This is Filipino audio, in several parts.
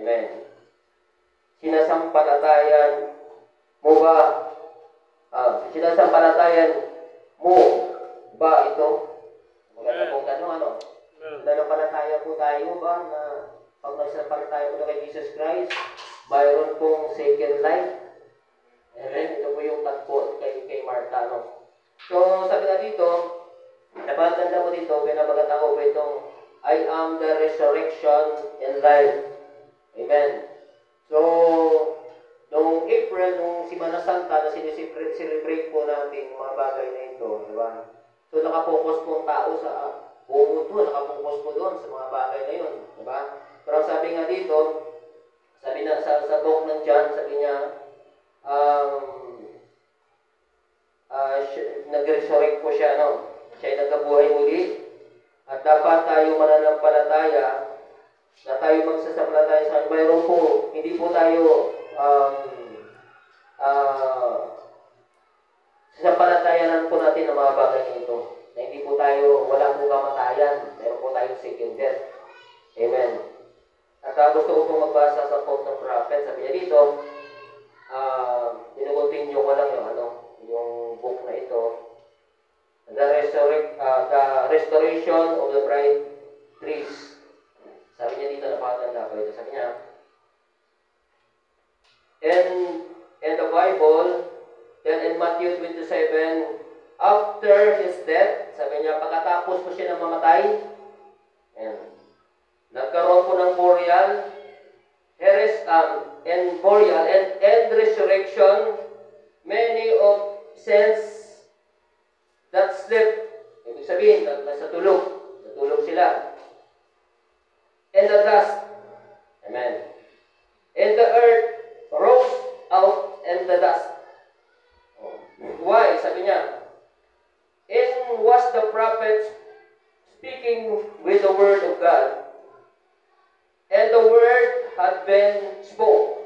Amen. Sinasampalatayan mo ba? Sinasampalatayan mo ba ito? Maganda pong tanong, ano? Nananampalataya po tayo ba na pag nagsampalataya po na kay Jesus Christ, mayroon pong second life? Amen. Ito po yung tagpo kay Martha, no? So, sabi na dito, napaganda po dito, pinamaganda ko po itong I am the resurrection and life. Amen. So, noong April, nung Semana Santa na celebrate po natin mga bagay na ito, di ba? So, nakapokus po ang tao sa buong mundo, nakapokus po doon sa mga bagay na yun, di ba? Pero sabi nga dito, sabi na sa book ng John, sabi niya, nag-resurrect po siya, no? Siya ay nagkabuhay muli. At dapat tayo mananampalataya na tayo magsasampalataya sa kanya. Mayroon po, hindi po tayo sasampalatayanan po natin ang mga bagay nito. Na hindi po tayo, wala po kamatayan. Mayroon po tayong second death. Amen. At gusto ko pong magbasa sa quote ng prophet. Sabi niya dito, continue ko lang yung book na ito. The restoration of the bright trees. Sabi niya dito, napakaganda ko ito. Sabi niya, in the Bible, then in Matthew 27, after his death, sabi niya, pagkatapos po siya na mamatay, nagkaroon po ng burial, and resurrection, many of saints that slept, ibig sabihin, nasa tulog sila. And the dust, amen. And the earth rose out and the dust. Why? Sabi niya, and was the prophet speaking with the word of God, and the word had been spoke.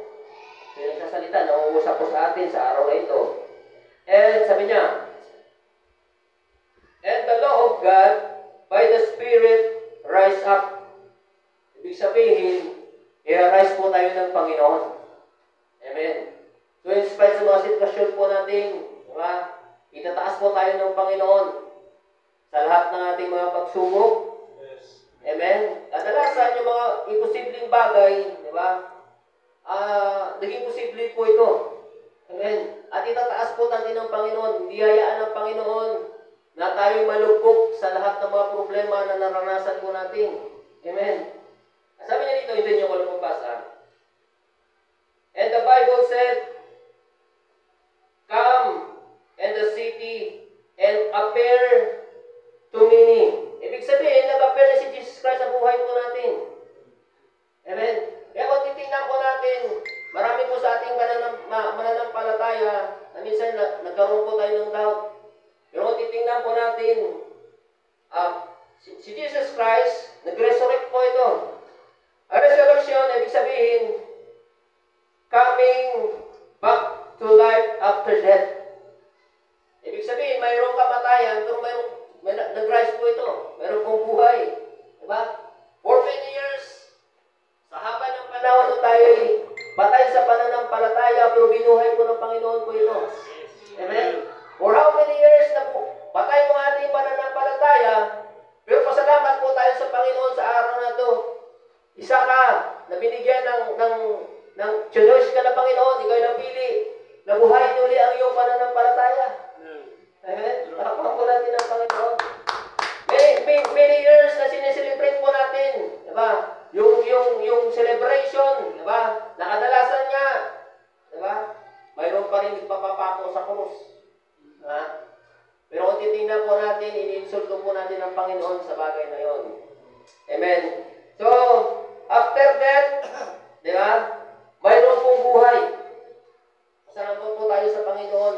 Pinagsasalita, nauusap po sa atin sa araw na ito. And sabi niya, and the law of God by the Spirit rise up. Ibig sabihin, i-rise po tayo ng Panginoon. Amen. So in spite sa mga sitwasyon po natin, diba, itataas po tayo ng Panginoon sa lahat ng ating mga pagsubok. Yes. Amen. Kadalasan yung mga imposibleng bagay, diba, naging posible po ito. Amen. At itataas po natin ng Panginoon. Hindi hayaan ng Panginoon na tayo'y malugkok sa lahat ng mga problema na naranasan po natin. Amen. Sabi niya dito, hindi niyo ko lang magbasa. And the Bible said, come and the city and appear to many. Ibig sabihin, nag-appear na si Jesus Christ sa buhay po natin. Amen. Kaya kung titingnan po natin, marami po sa ating mananampalataya na minsan nagkaroon po tayo ng doubt. Pero kung titingnan po natin, si Jesus Christ, nag-resurrect po ito. Ang resurrection, ibig sabihin, coming back to life after death. Ibig sabihin, mayroong kamatayan, pero nag-rise po ito. Mayroong pong buhay. Diba? For many years, sa haba ng panahon na tayo'y patay sa pananampalataya, pero binuhay po ng Panginoon po ito. Amen? For how many years na po, patay po ang ating pananampalataya, pero pasalamat po tayo sa Panginoon sa araw na ito. Isa ka na binigyan ng choice ka na Panginoon, ikaw ay napili na buhayin uli ang iyong pananampalataya. Amen? Takpan po natin ang Panginoon. Many years na sineselebrate po natin, diba? Yung celebration, diba? Nakadalasan niya, diba? Mayroon pa rin nagpapapako sa krus. Diba? Pero kung titingnan po natin, iniinsulto po natin ang Panginoon sa bagay na yon. Amen. So, after that, di ba, mayroon pong buhay. Salamat po tayo sa Panginoon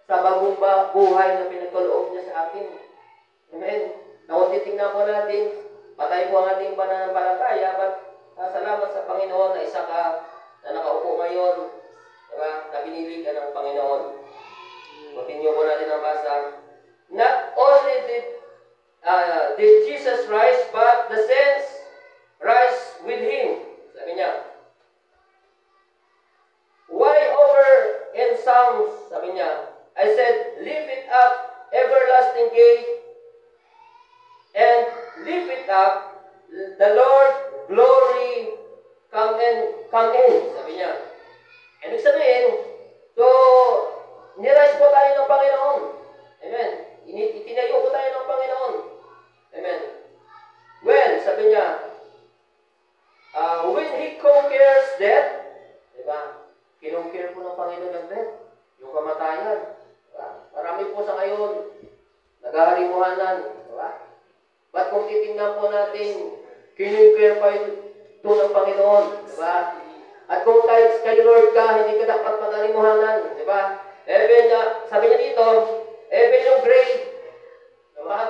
sa bagong buhay na pinagkaloob niya sa atin. Amen. Na kung titingnan po natin, patay po ang ating pananampalataya, but salamat sa Panginoon na isa ka na nakaupo ngayon, di ba, na binili ka ng Panginoon. Continue po natin ang basa. Not only did Jesus rise, but the saints rise niya, I said, lift it up, everlasting gate, and lift it up, the Lord glory come in, sabi niya. Ibig sabihin, so, nirais po tayo ng Panginoon. Amen. Itinayo po tayo ng Panginoon. Amen. Well, sabi niya, when He conquers death, diba? Kinonquer po ng Panginoon ang death, yung kamatayan. Diba? Marami po sa ngayon, naghaharimuhanan. Diba? Ba't kung titingnan po natin, kinonquer pa ito ng Panginoon. Diba? At kung kay Lord ka, hindi ka dapat magharimuhanan. Diba? Even, sabi niya dito, even yung grave, diba?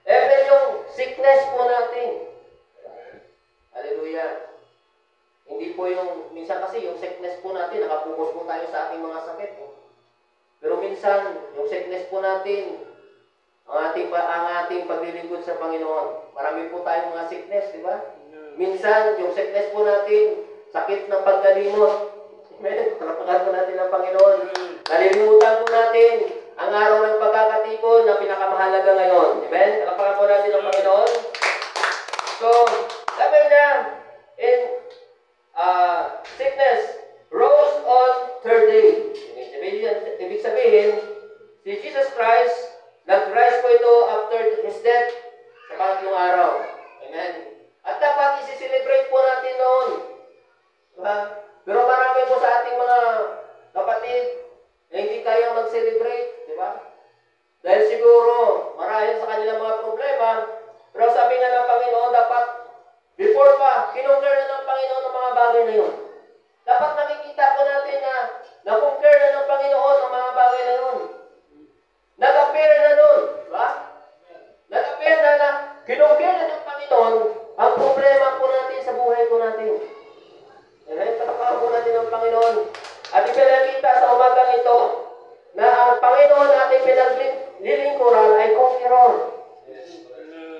Even yung sickness po natin. Hallelujah. Hindi po yung, minsan kasi yung sickness po natin, nakapokus po tayo sa ating mga sakit. Pero minsan, yung sickness po natin, ang ating paglilingkod sa Panginoon. Marami po tayong mga sickness, di ba? Minsan, yung sickness po natin, sakit ng pagkalimot. Amen. Talapakan po natin ang Panginoon. Nalilimutan po natin ang araw ng pagkakatipon na pinakamahalaga ngayon. Amen. Talapakan po natin ang Panginoon. So, sabi niya, in sickness rose on third day. Ibig sabihin, si Jesus Christ, nag-rise po ito after His death sa pangatlong araw. Amen. At dapat isi-celebrate po natin noon. Diba? Pero marami po sa ating mga kapatid na hindi kayang mag-celebrate. Diba? Dahil siguro, marahil sa kanilang mga problema, pero sabi nga ng Panginoon, dapat before pa, kinonquer na ng Panginoon ang mga bagay na yun. Dapat nakikita po natin na na-conquer na ng Panginoon ang mga bagay na yun. Nag-appear na nun. Diba? Nag-appear na kinonquer na ng Panginoon ang problema po natin sa buhay po natin. Patapakan po natin ang Panginoon. At ipinakita sa umagang ito na ang Panginoon natin pinaglilingkuran ay conqueror.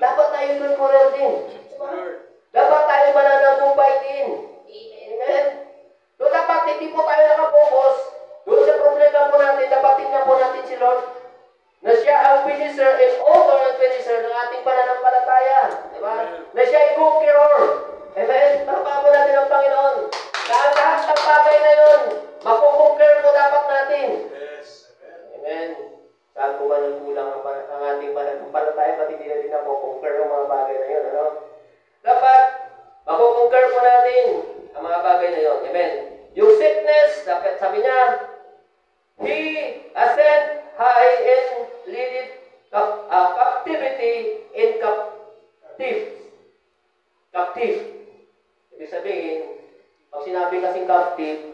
Dapat tayo conqueror din. Dapat tayo mananagumpay din. Amen? So dapat hindi po tayo nakapokus doon sa problema po natin. Dapat tingnan po natin si Lord na siya ang finisher and author and finisher ng ating pananampalataya. Diba? Na siya ay conqueror. Amen? Patapakan po natin ang Panginoon. Na ang lahat ng bagay na yun, makukonquer po dapat natin. Amen? Saan po ba nagkulang ang ating pananampalataya pati hindi natin nakukonquer ang mga bagay na yun? Ano? Dapat, makukonquer po natin ang mga bagay na yun. Amen. Yung sickness, dapat sabi niya, He ascend high and leaded captivity in captive. Ibig sabihin, pag sinabi kasing captive,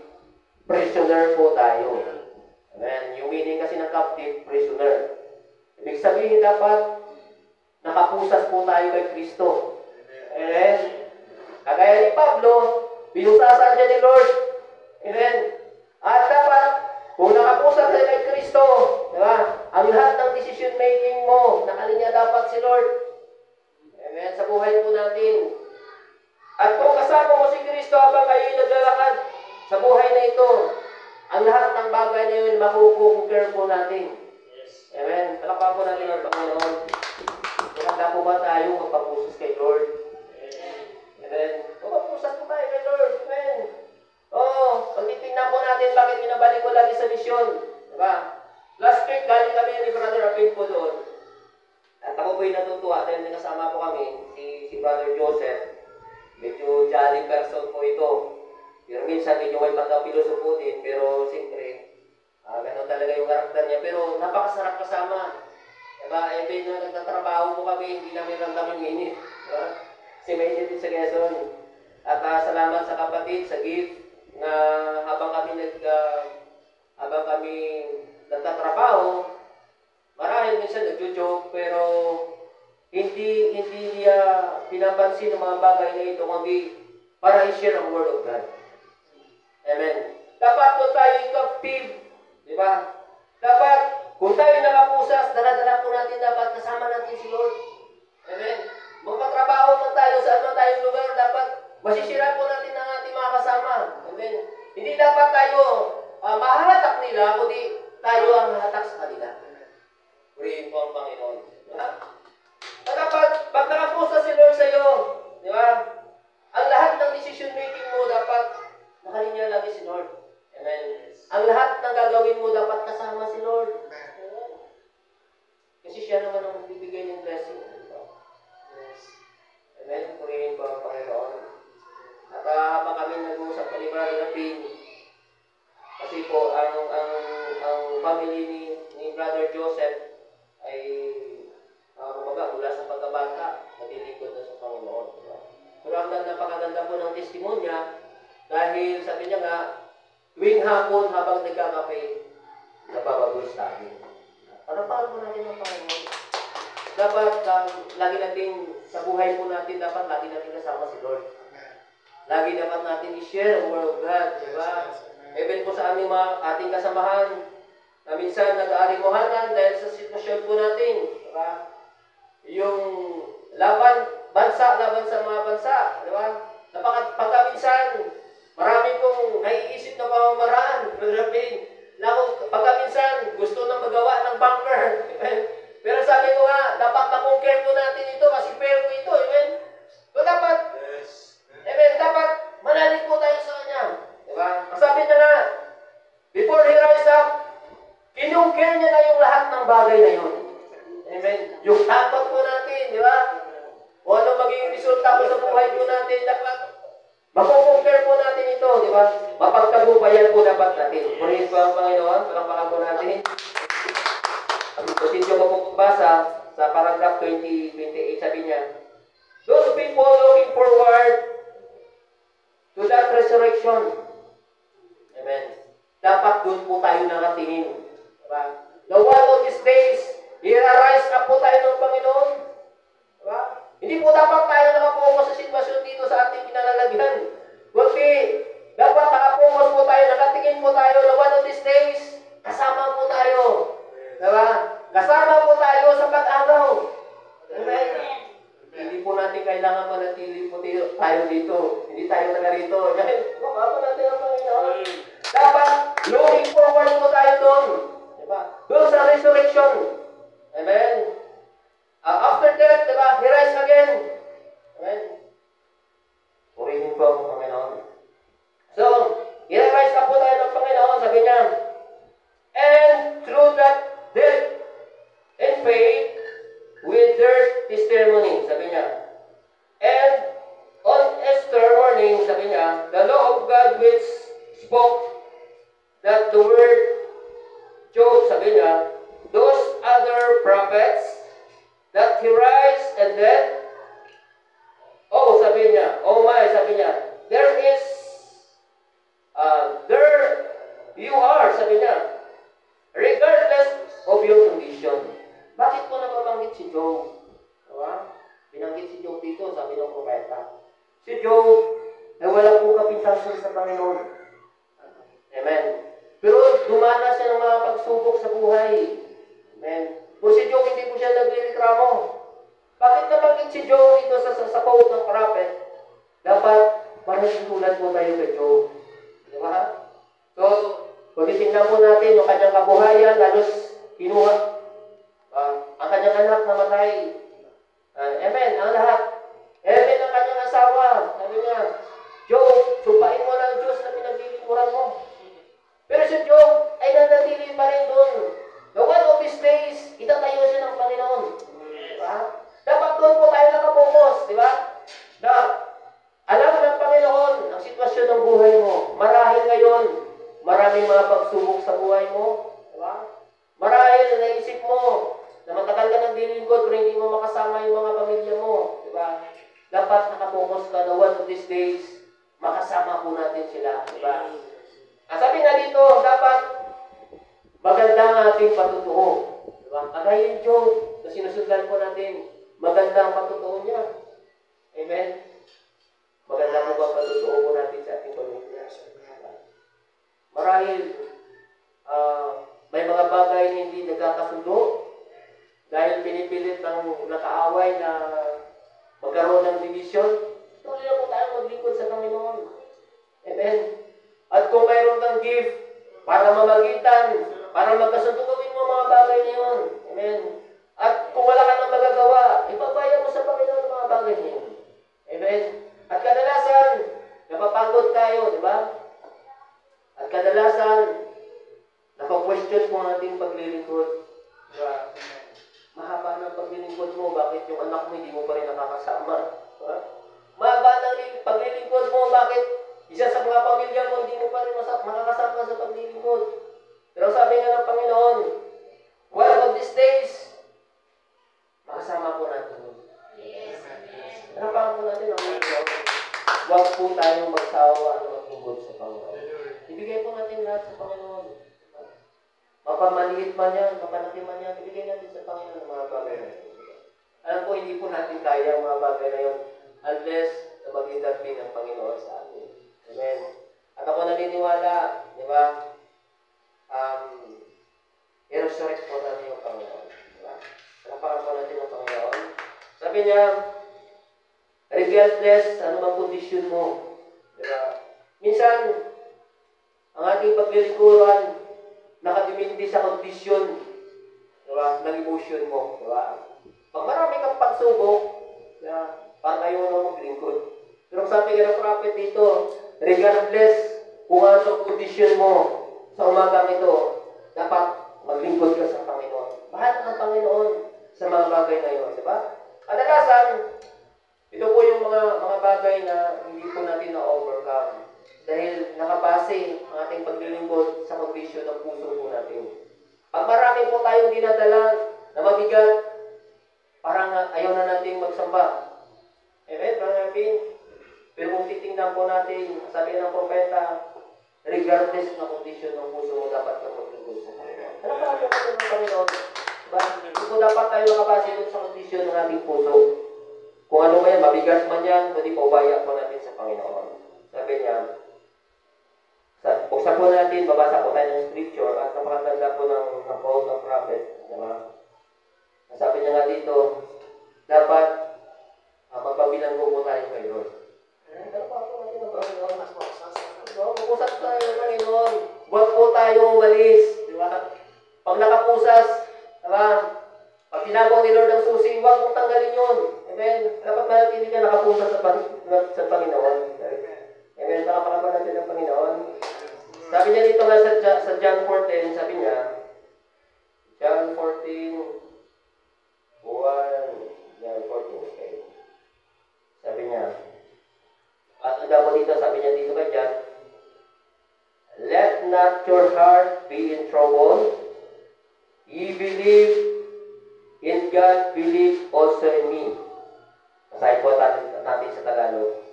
prisoner po tayo. Amen. Yung meaning kasi ng captive, prisoner. Ibig sabihin, dapat nakapusas po tayo kay Kristo. Amen. Kagaya ni Pablo, binusasan niya ni Lord. Amen. At dapat, kung nakapusas ka kay Kristo, diba? Ang lahat ng decision making mo, nakalinya dapat si Lord. Amen. Sa buhay po natin. At kung kasama mo si Kristo habang kayo'y naglalakad sa buhay na ito, ang lahat ng bagay na yun, makukonquer po natin. Amen. Palakpakan po natin ang Panginoon. Handa po ba tayo magpapusas kay Lord? Amen. Magpapusas po tayo kay Lord. Amen. Pagtitingnan po natin bakit binabalik ko lagi sa misyon. Diba? Last week, galing kami ni Brother Apin po doon. At ako po'y natutuwa dahil kasama po kami, si Brother Joseph. Medyo jolly person po ito. Pero minsan medyo may pagkapilosopo din. Pero siyempre, gano'n talaga yung karakter niya. Pero napakasarap kasama. Diba? Even nung nagtatrabaho po kami, hindi namin ramdam yung init. Diba? Kasi may init din sa Quezon. At salamat sa kapatid, sa gift, na habang kami nagtatrabaho, marahil minsan nagjo-joke, pero hindi niya pinapansin ang mga bagay na ito, kundi para i-share ang Word of God. Amen. Dapat kung tayo captive, di ba? Dapat, kung tayo nakapusas, dala-dala po natin dapat kasama natin si Lord. Amen. Magpatrabaho man tayo sa ano tayong lugar, dapat masisira po natin ang ating mga kasama. Amen. Hindi dapat tayo mahahatak nila, kundi tayo ang hatak sa kanila. Purihin po ang Panginoon. Diba? Pag nakapost na si Lord sa iyo, di ba? Ang lahat ng decision making mo dapat nakalinya lagi si Lord. Amen. Ang lahat ng gagawin mo dapat kasama si Lord. Kasi siya naman ang bibigay ng blessing. Diba? Amen. Purihin po ang Panginoon. At habang kami nag-uusap pa ni Brother Rapin, kasi po ang family ni Brother Joseph ay kumbaga mula sa pagkabata, nalilingkod na sa Panginoon. Diba? Pero ang napakaganda po ng testimonya dahil sabi niya nga, tuwing hapon habang nagkakape, nababagus tayo. Panapahan po natin ang Panginoon. Dapat lagi natin, sa buhay po natin, dapat lagi natin kasama si Lord. Lagi dapat natin i-share ang Word of God. Diba? Even po sa aming ating kasamahan, na minsan nag-aarimuhanan dahil sa sitwasyon po natin. Diba? Yung laban sa mga bansa. Diba? Pagkaminsan, marami pong naiisip na pamamaraan. Pagkaminsan, gusto na magawa ng bunker. Pero sabi ko nga, dapat na-conquer po natin ito kasi fair po ito. Amen? So dapat, amen, dapat manalig po tayo sa Kanya. Diba? Sabi niya na, before He rise up, kinungkir niya na yung lahat ng bagay na yun. Amen? Yung takot po natin, di ba? O ano magiging resulta po sa buhay po natin, dapat makukungkir po natin ito, di ba? Mapagtagumpayan po dapat natin. Purihin po ang Panginoon, palampakan po natin. Kasi ko po basa sa paragraph 28, sabi niya, those people looking forward to that resurrection. Amen. Dapat doon po tayo nakatingin. Diba? The one of these days, i-rise up po tayo ng Panginoon. Diba? Hindi po dapat tayo nakapokus sa sitwasyon dito sa ating kinalalagyan. Kundi, dapat nakapokus po tayo, nakatingin po tayo na one of these days, kasama po tayo. Diba? Kasama po tayo sa pag-agaw. Amen. Hindi po natin kailangan manatili po tayo dito. Hindi tayo taga rito. Makapa natin ang Panginoon. Dapat looking forward po tayo doon. Diba? Doon sa resurrection. Amen. After death, diba? He rise again. Amen. Purihin po ang Panginoon. So, i-rise up po tayo ng Panginoon. Sabi niya, and through that death and faith, with their testimony, sabi niya. And on Easter morning, sabi niya, the law of God which spoke that the word Job, sabi niya, those other prophets that he rise and dead. Oh, sabi niya, oh my, sabi niya, there you are, sabi niya, regardless of your condition. Bakit po nababanggit si Job? Diba? Binanggit si Job dito, sabi ng propeta. Si Job, ay wala po kapintasan sa Panginoon. Amen. Pero dumana siya ng mga pagsubok sa buhay. Amen. Kung si Job, hindi po siya naglireklamo. Bakit nabanggit si Job dito sa quote ng prophet? Dapat manatulad po tayo kay Job. Diba? So, kung titingnan po natin yung kanyang kabuhayan, halos kinuha. Ang kanyang anak namatay. Amen, ang lahat. Amen, ang kanyang asawa. Sabi niya, Job, sumpain mo ng Diyos na pinaglilingkuran mo. Pero si Job ay nanatili pa rin doon. The one of these days, itatayo siya ng Panginoon. Diba? Dapat doon po tayo nakapokus, di ba? Na alam ng Panginoon ang sitwasyon ng buhay mo. Marahil ngayon, maraming mga pagsubok sa buhay mo. Diba? Marahil naisip mo, na matagal ka ng dilingkod pero hindi mo makasama yung mga pamilya mo. Diba? Dapat nakapokus ka na one of these days, makasama po natin sila. Diba? Sabi nga dito, dapat maganda ang ating patutuo. Diba? Kagaya yung Job na sinusundan po natin, maganda ang patutuo niya. Amen? Maganda po ba patutuo po natin sa ating pamilya? Marahil, may mga bagay na hindi nagkakasundo dahil pinipilit ng nakaaway na magkaroon ng division. Tuloy na po tayo maglingkod sa Panginoon. Amen. At kung mayroon kang gift para mamagitan Para magkasundo gawin mo ang mga bagay na yun. Amen. At kung wala ka nang magagawa, ipabaya mo sa Panginoon ang mga bagay na yun. Amen. At kadalasan, napapagod tayo, di ba? At kadalasan, napa-question mo ang ating paglilingkod. Diba? Mahaba ng paglilingkod mo, bakit yung anak mo hindi mo pa rin nakakasama? Diba? Mahaba ng paglilingkod mo, bakit isa sa mga pamilya mo hindi mo pa rin makakasama sa paglilingkod? Pero sabi nga ng Panginoon, one of these days, makasama po natin. Yes. Harapan po natin ang Panginoon. Huwag po tayong magsawa at maglingkod sa Panginoon. Ibigay po natin lahat sa Panginoon. Mapamaliit man yan, mapalaki man yan, ibigay natin sa Panginoon ang mga bagay na yun. Alam po, hindi po natin kaya ang mga bagay na yun unless na mag-intervene ng Panginoon sa atin. Amen. At ako naniniwala, di ba? I-resurrect po natin yung Panginoon. Di ba? Harapan po natin ang Panginoon. Sabi niya, regardless, ano mang kondisyon mo. Di ba? Minsan, ang ating paglilingkuran, nakadimindi sa kondisyon, diba, ng emotion mo, diba? Pag marami kang pagsubok, parang ayaw na maglingkod. Pero sabi nga ng prophet dito, regardless kung ano ang kondisyon mo sa umagang ito, dapat maglingkod ka sa Panginoon. Mahal ng Panginoon sa mga bagay na yun, diba? Kadalasan, ito po yung mga bagay na hindi po natin na-overcome. Dahil nakabase ang ating paglilingkod sa kondisyon ng puso po natin. Pag marami po tayong dinadala na mabigat, parang ayaw na natin magsamba. Amen, Brother Pin? Pero kung titingnan po natin, sabi ng propeta, regardless ng kondisyon ng puso mo, dapat ka maglingkod sa Panginoon. Ano pa ang kondisyon ng Panginoon? Diba? Hindi po dapat tayo nakabase sa kondisyon ng ating puso. Kung ano man yan, mabigat man yan, hindi pa ubaya po natin sa Panginoon. Sabi niya, buksan po natin, babasa po tayo ng scripture at napakaganda po ng quote ng prophet. Diba? Sabi niya nga dito, dapat magpabilanggo po tayo kay Lord. Ano pa po natin ang Panginoon? Magpusas tayo ng Panginoon. Huwag po tayong umalis. Diba? Pag nakapusas, diba? Pag tinagaw ni Lord ang susi, huwag mong tanggalin yun. Amen? Dapat manatili ka nakapusas sa Panginoon. Amen? Nakapakapan natin ng Panginoon. Sabi niya dito nga sa John 14, sabi niya, John 14, 1, John 14, okay. Sabi niya, at daw dito, sabi niya dito kay John, let not your heart be in trouble. Ye believe in God, believe also in me. Basahin po natin sa Tagalog.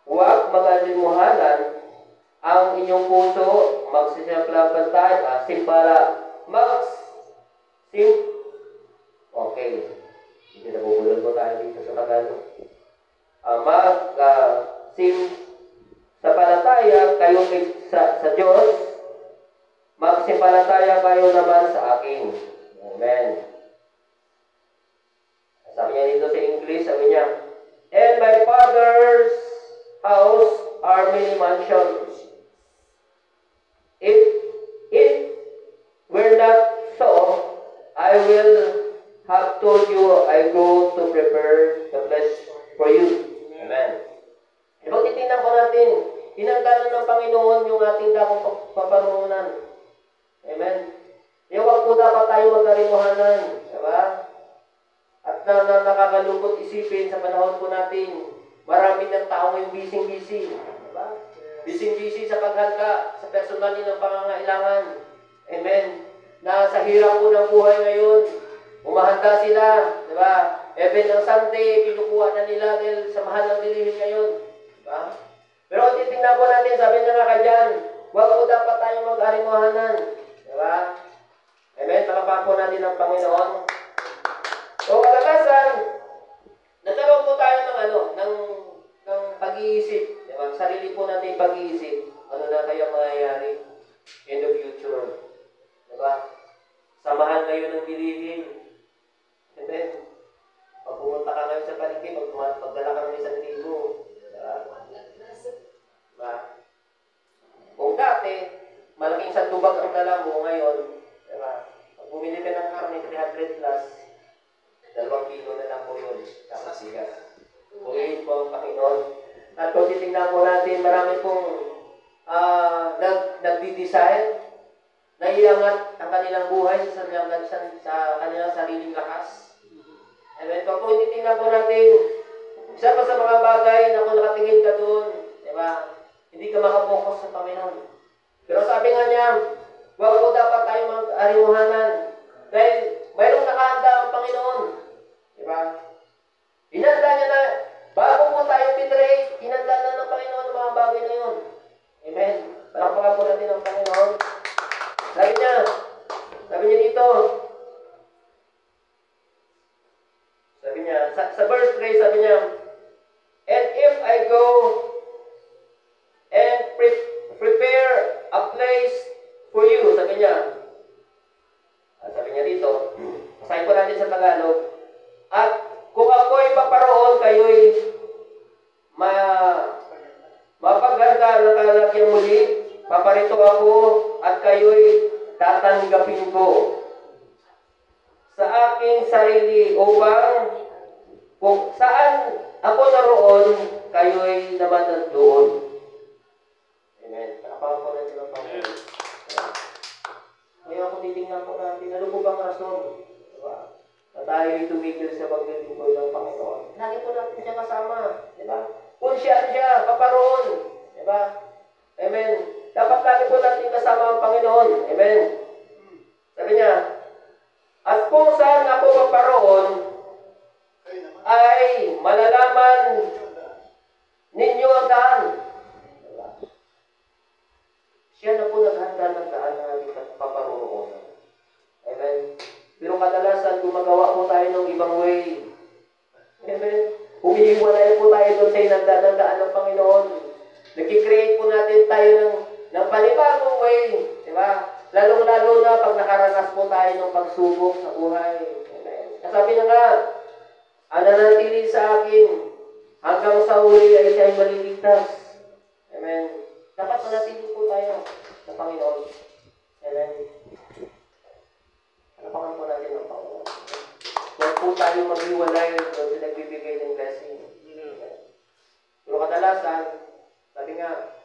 Huwag mag-alimuhanan ang inyong puso, okay. Hindi na bubulol po tayo dito sa Tagalog. Magsimpalataya kayo sa Diyos, magsimpalataya kayo naman sa akin. Amen. Sabi niya dito sa English, sabi niya, "In my Father's house are many mansions. If it were not so, I will have told you I go to prepare the place for you." Amen. Ibang titingnan ko natin, tinanggalan ng Panginoon yung ating dakong papanunan. Amen. Huwag po dapat tayo mag-arimuhanan. Diba? At nakakalungkot isipin sa panahon po natin, marami ng tao ngayong busy-busy. Diba? Busy-busy sa paghanda, sa personal ng pangangailangan. Amen. Na sa hirap po ng buhay ngayon, umahanda sila. Diba? Even ng Sunday, kinukuha na nila dahil sa mahal ng bilihin ngayon. Diba? Pero titingnan po natin, sabi niya nga kadyan, huwag po dapat tayo mag-arimuhanan. Diba? Amen. Palapakan po natin ang Panginoon. So, kadalasan, nagkaroon po tayo ng pag-iisip. Diba? Sarili po natin pag-iisip. Ano na kaya mangyayari in the future? Diba? Samahan kayo ng bilihin. Amen. Pag pumunta ka ngayon sa palengke, pagdala ka ng 1,000. Diba? Kung dati, malaking sandubag ang dala mo ngayon, bigas. Purihin po ang Panginoon. At kung titingnan po natin, marami pong nagdi-desire, naiangat ang kanilang buhay sa kanilang sariling lakas. And then, kung titingnan po natin, isa pa sa mga bagay na kung nakatingin ka doon, diba? Hindi ka makapokus sa Panginoon. Pero sabi nga niya, huwag po dapat tayo mag-arimuhanan dahil mayroong nakahanda ang Panginoon. Diba? Hinanda niya na, bago po tayo pinray, hinanda na ng Panginoon ang mga bagay na yun. Amen. Palakpakan po natin ang Panginoon. Sabi niya dito, sa verse 3, sabi niya, and if I go and prepare a place for you, sabi niya dito, basahin po natin sa Tagalog, at kung ako'y paparoon, kayo'y mapaganda ng kalakyang muli, paparito ako at kayo'y tatanggapin ko sa aking sarili upang kung saan ako naroon, kayo'y naman nandoon. Amen. Nakapaka po natin ang Panginoon. Ngayon kung titingnan po natin, ano po bang rason? Diba? Na tayo'y tumigil sa paglilingkod ng Panginoon. Lagi po natin siya kasama. Diba? Kung siya, paparoon. Diba? Amen. Dapat lagi po natin kasama ang Panginoon. Amen. Sabi niya, at kung saan ako paparoon, ay malalaman ninyo ang daan. Diba? Siya na po naghanda ng daan na ating paparoonan. Amen. Pero kadalasan, gumagawa po tayo ng ibang way. Amen. Humihiwalay po tayo doon sa inanda ng daan ng Panginoon. Nag-create po natin tayo ng panibagong way. Diba? Lalong-lalo na pag nakaranas po tayo ng pagsubok sa buhay. Amen. Kasabi na nga, ang nanatili sa akin hanggang sa uli ay siya'y maliligtas. Amen. Dapat manatili po tayo sa Panginoon. Amen. Alapakan po natin ang Panginoon. Huwag po tayo maghiwalay doon sa nagbibigay ng blessing. Pero kadalasan, sabi nga,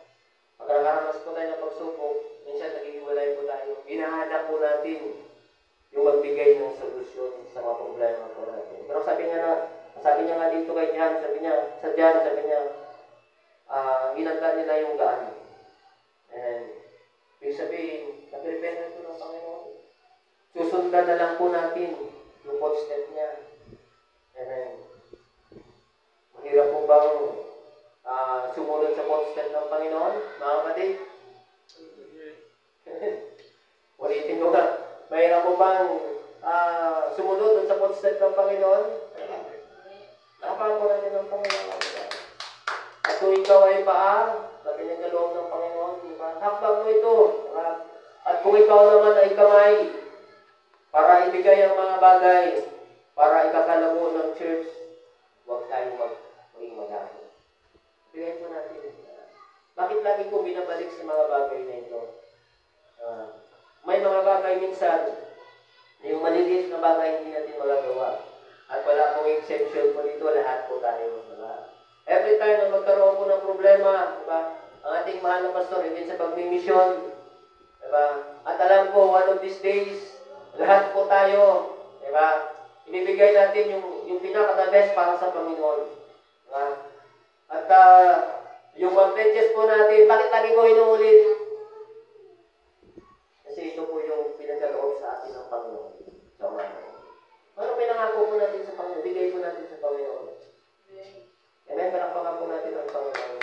pag nakaranas po tayo ng pagsubok, minsan naghihiwalay po tayo. Hinahanap po natin yung magbigay ng solusyon sa mga problema po natin. Pero sabi niya nga dito kay John, sabi niya, ginanda nila yung daan. And, ibig sabihin, nag-repent ito ng Panginoon. Susundan na lang po natin yung footstep niya. Amen. Mahirap po bang sumunod sa footstep ng Panginoon, mga kapatid? Ulitin ko nga. Mahirap po bang sumunod sa footstep ng Panginoon? Nakapahan po natin ng Panginoon. At kung ikaw ay paa, sabi niya kaloob ng Panginoon, diba? Hakbang mo ito. Diba? At kung ikaw naman ay kamay, para ibigay ang mga bagay, para ikakalabo ng church, huwag tayo maging madami. Ibigay po natin. Bakit lagi ko binabalik sa mga bagay na ito? May mga bagay minsan, yung maliliit na bagay hindi natin magagawa. At wala pong exemption po dito, lahat po tayo. Diba? Every time na magkaroon po ng problema, diba? Ang ating mahal na pastor, even sa pagmimisyon, diba? At alam ko, one of these days, lahat po tayo, diba? Ibibigay natin yung pinaka-the best para sa Panginoon. Diba? At yung pledges po natin, bakit lagi ko inuulit? Kasi ito po yung pinagkaloob sa atin ng Panginoon. So, ano pinangako po natin sa Panginoon? Bigay po natin sa Panginoon. Amen? Palakpakan po natin ang Panginoon.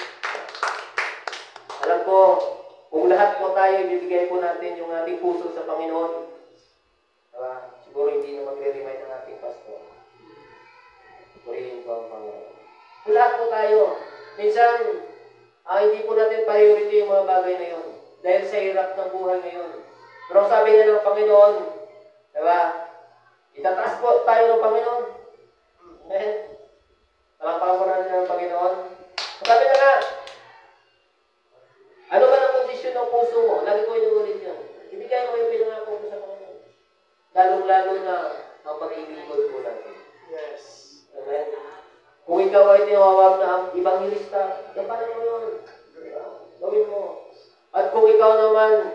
Alam ko, kung lahat po tayo, ibibigay po natin yung ating puso sa Panginoon. Diba? Siguro hindi na magre-remind ng ating pastor. Purihin po ang Panginoon. Kung lahat po tayo, minsan, hindi po natin priority yung mga bagay na yun. Dahil sa hirap ng buhay ngayon. Pero sabi nga ng Panginoon, diba? Itataas po tayo ng Panginoon. Amen? Talampakan po natin ng Panginoon. Sabi na nga, ano ba ang kondisyon ng puso mo? Lagi ko inuulit yan. Ibigay mo yung pinangako mo sa Panginoon. Lalong-lalo na ang pag-ibigod po natin. Yes. Amen? ikaw ay tinawawag na evangelista, gampanan mo yun. Gawin mo. At kung ikaw naman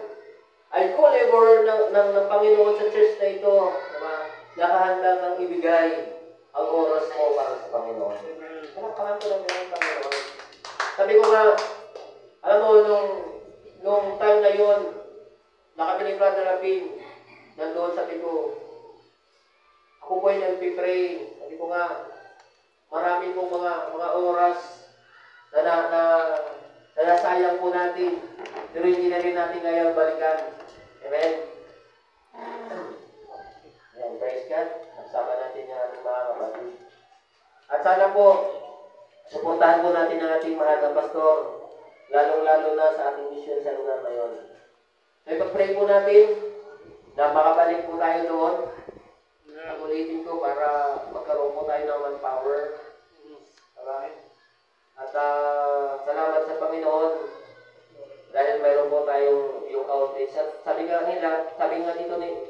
ay co-laborer ng Panginoon sa church na ito, diba? Nakahanda kang ibigay ang oras mo para sa Panginoon. Palakpakan ko lang ng Panginoon. Sabi ko nga, alam mo, nung time na yun, kami ni Brother Rabin, nandoon sabi ko, ako po ay nagpipray. Sabi ko nga, marami pong mga oras na nasayang po natin. Pero hindi na rin natin kayang balikan. Amen? Ayan, praise God. Nagsama natin yung ating mga kapatid. At sana po, suportahan po natin ang ating mahal na pastor, lalong-lalo na sa ating mission sa lugar na yun. So, ipag-pray po natin na makabalik po tayo doon. Ulitin ko para magkaroon po tayo ng manpower. Alright? At salamat sa Panginoon dahil mayroon po tayong yung outreach. Sabi nga dito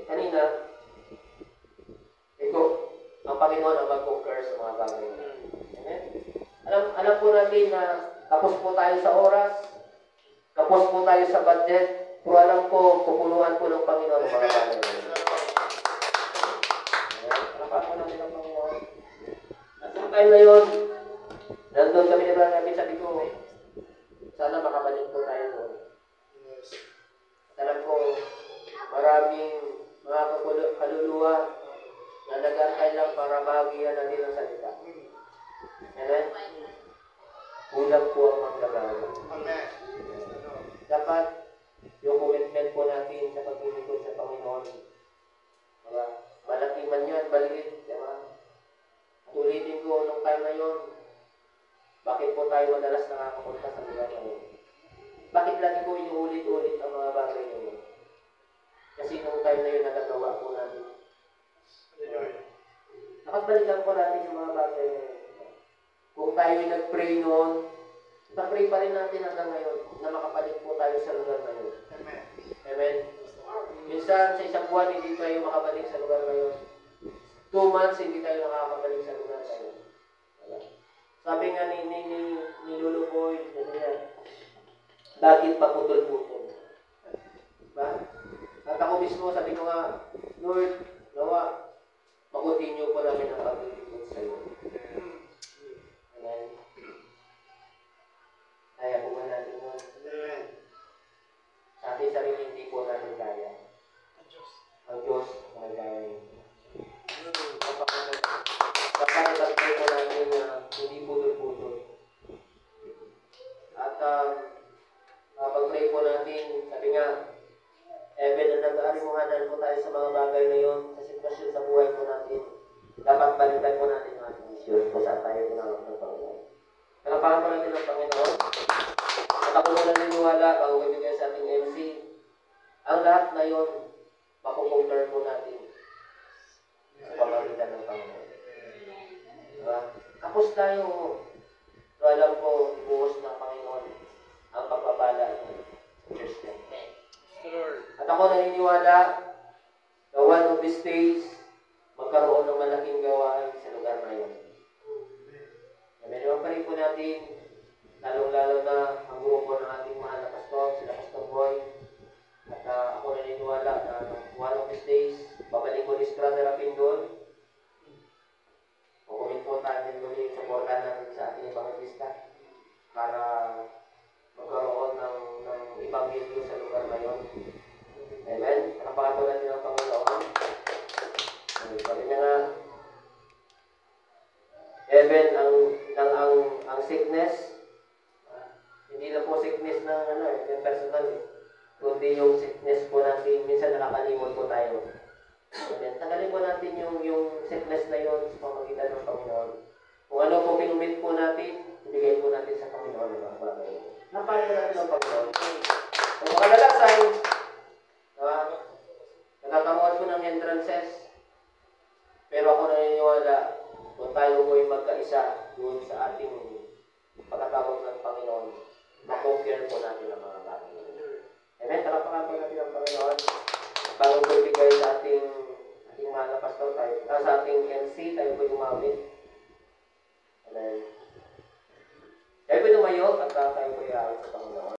kanina, ang Panginoon ang mag-conquer sa mga bagay. Amen? Alam po natin na kapos po tayo sa oras, kapos po tayo sa budget, pero alam ko, pupuluhan po ng Panginoon ang mga bagay. Alam po natin ang Panginoon. At sa time na yun, nandun kami namin, sabi ko, sana makabalik po tayo doon. Alam ko, maraming mga kaluluwa na nag-aantay lang para mahagihan natin ang salita. Amen? Kulang po ang maglalawa. Amen. Dapat yung commitment po natin sa paglilingkod sa Panginoon. Malaki man yan, maliit. At ulitin ko nung time na yun, bakit po tayo madalas nakakapunta sa lugar na yun? Bakit lagi ko inuulit-ulit ang mga bagay na yun? Kasi nung time na yun, nagagawa po natin. Nakabalikan po natin yung mga bagay na yun. Kung tayo ay nag-pray noon, nag-pray pa rin natin hanggang ngayon na makapalik po tayo sa lugar na yun. Amen. Amen. Minsan, sa isang buwan, hindi tayo makabalik sa lugar na yun. 2 months, hindi tayo nakakabalik sa lugar na yun. Sabi nga ni Lolo Boy, bakit paputol-putol? Diba? At ako mismo, sabi ko nga, Lord, nawa, mag-continue po namin ang paglilingkod sa iyo. Amen. Kaya po ba natin yun? Amen. Sa ating sarili, hindi po natin kaya. Ang Diyos, ang kaya. Kapag-pray po natin na hindi putol-putol. At pag-pray po natin, sabi nga, even na nag-aarimuhanan po tayo sa mga bagay na yun, sa sitwasyon sa buhay po natin, dapat balikan po natin ang ating mission kung saan tayo tinawag ng Panginoon. Kalapakan po natin ng Panginoon. At ako mo naniniwala, bago ibigay sa ating MC, ang lahat na yun, makukonquer po natin sa pamamagitan ng Panginoon. Diba? Tapos tayo, alam ko, ibuhos ng Panginoon ang pagpapala ng Church Temple. At ako naniniwala na one of these days, magkaroon ng malaking gawain sa lugar na yun. Amen. Pa rin po natin, lalong-lalo na ang grupo ng ating mahal na pastor, sila Pastor Boy. At ako naniniwala na one of these days, babalik ko ni Brother Rabin doon. Kukunin po natin doon yung supportan natin sa ating evangelista para magkaroon ng ebanghelyo sa lugar na yun. Amen? Nakapakatulan niyo ang Panginoon. Sabi niya nga, even ang sickness, hindi na po sickness ng yung personal, kundi yung sickness po natin, minsan nakakalimot po tayo. Amen. Tagalin po natin yung sickness na yun sa pamagitan ng Panginoon. Kung ano po pinumit po natin, ibigay po natin sa Panginoon ng mga bagay. Napano natin ang Panginoon. Kung makadalasan, nagkakaroon po ng entrances, pero ako naniniwala kung tayo po ay magkaisa doon sa ating pagkatawag ng Panginoon, makonquer po natin ang mga bagay. Amen? Talapakan po natin ang Panginoon. Bago po ibigay sa ating mahal na pastor tayo, sa ating MC, tayo po umawit. Amen. tayo at tayo po ay sa Panginoon.